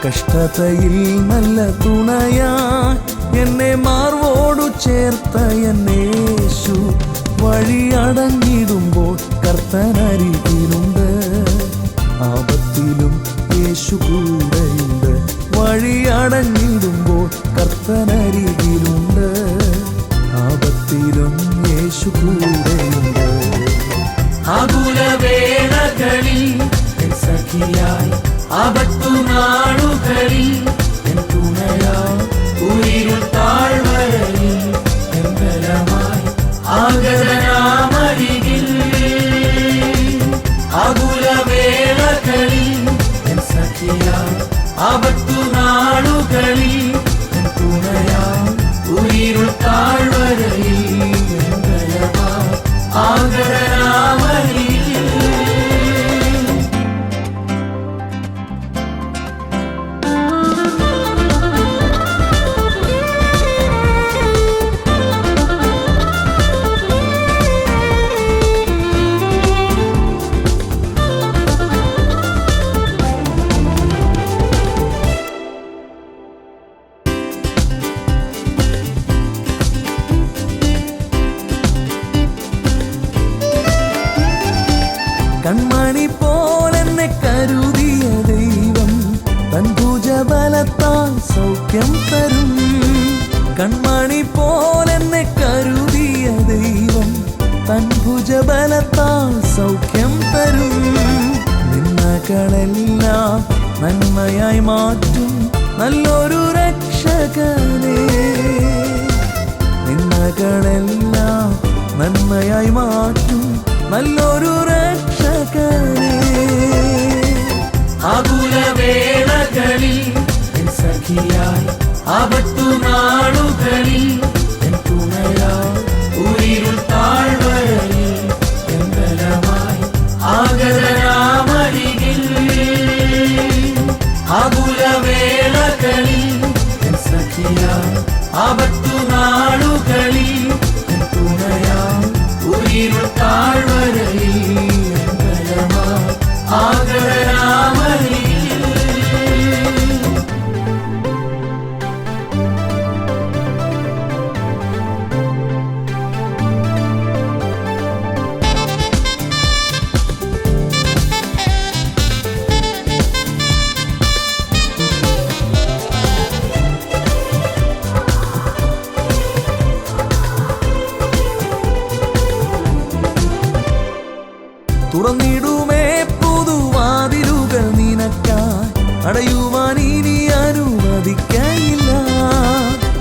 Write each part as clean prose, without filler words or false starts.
കഷ്ടതയിൽ നല്ല തുണയായി എന്നെ മാർവോടു ചേർത്ത എന്നേശു, വഴിയടഞ്ഞിടുമ്പോൾ കർത്തനരികിലുണ്ട്. ആപത്തിലും യേശു കൂടെയുണ്ട്. വഴിയടഞ്ഞിടുമ്പോൾ കർത്തനരികിലുണ്ട്. ആപത്തിലും യേശു കൂടെയുണ്ട്. ആകുലവേളകളിൽ എൻ സഖിയായി, ആപത്തുനാളുകളിൽ എൻ തുണയായി, ഉയരുൾ താഴ്വരയിൽ എൻ ബലമായി ആഗതനാമരികിൽ. ആകുലവേളകളിൽ എൻ സഖിയായി, ആപത്തുനാളുകളിൽ എൻ തുണയായി, ഉയരുൾ താഴ്വരയിൽ എൻ ബലമായി ആഗതനാമരികിൽ. കൺമണി പോലെന്നെ കരുതിയ ദൈവം തൻ ഭുജബലത്താൽ സൗഖ്യം തരും. കൺമണി പോലെന്നെ കരുതിയ ദൈവം തൻ ഭുജബലത്താൽ സൗഖ്യം തരും. നിന്ദകളെല്ലാം നന്മയായി മാറ്റും നല്ലൊരു രക്ഷകനെ. നിന്ദകളെല്ലാം നന്മയായി മാറ്റും നല്ലൊരു രക്ഷകനെ. ആകുലവേളകളിൽ എൻ സഖിയായി, ആപത്തുനാളുകളിൽ എൻ തുണയായി, ഉയരുൾ താഴ്വരയിൽ എൻ ബലമായി ആഗതനാമരികിൽ. ആകുലവേളകളിൽ എൻ സഖിയായി, ആപത്തുനാളുകളിൽ എൻ തുണയായി, ഉയരുൾ താഴ്വരയിൽ എൻ ബലമായി ആഗതനാമരികിൽ. തുറന്നിടുമേ പുതുവാതിലുകൾ നിനക്കായി, അടയുവാൻ ഇനി അനുവദിക്കയില്ല.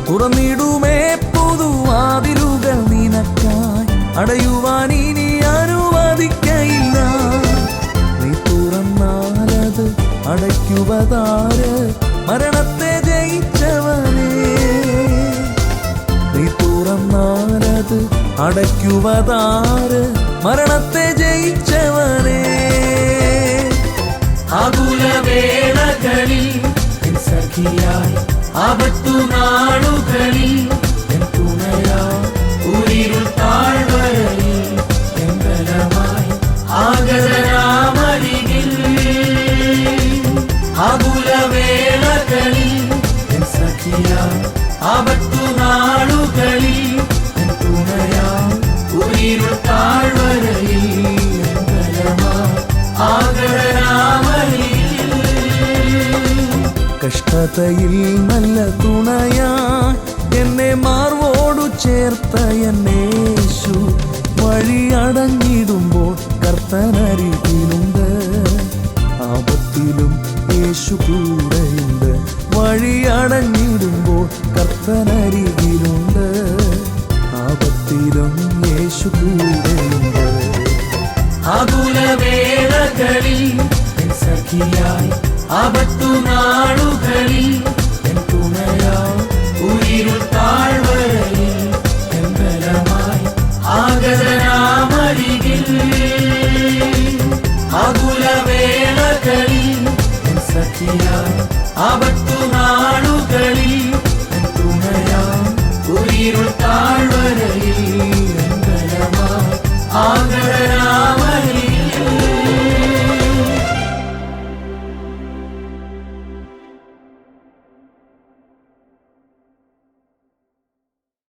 തുറന്നിടുമേ പുതുവാതിലുകൾ നിനക്കായി, അടയുവാൻ ഇനി അനുവദിക്കയില്ല. നീ തുറന്നാലത് അടയ്ക്കുവതാര്? മരണത്തെ ജയിച്ചവനേ. നീ തുറന്നാലത് അടയ്ക്കുവതാര്? മരണത്തെ ജയിച്ചവനേ. ആകുലവേളകളിൽ എൻ സഖിയായി, ആപത്തുനാളുകളിൽ എൻ തുണയായി, ഉയരുൾ താഴ്വരയിൽ എൻ ബലമായി ആഗതനാമരികിൽ. ആകുലവേളകളിൽ എൻ സഖിയായി, ആപത്തുനാളുകളിൽ എൻ തുണയായി, ഉയരുൾ താഴ്വരയിൽ എൻ ബലമായി ആഗതനാമരികിൽ. കഷ്ടതയിൽ നല്ല തുണയായി എന്നെ മാർവോടു ചേർത്ത എന്നേശു, വഴിയടഞ്ഞിടുമ്പോൾ കർത്തനരികിലുണ്ട്. ആപത്തിലും യേശു കൂടെയുണ്ട്. വഴിയടഞ്ഞിടുമ്പോൾ കർത്തനരികിലുണ്ട്. ആപത്തിലും യേശു കൂടെയുണ്ട്. ആകുലവേളകളിൽ എൻ സഖിയായി, ആപത്തുനാളുകളിൽ എൻ തുണയായി, ഉയരുൾ താഴ്വരയിൽ എൻ ബലമായി ആഗതനാമരികിൽ. ആകുലവേളകളിൽ എൻ സഖിയായി, ആപത്തു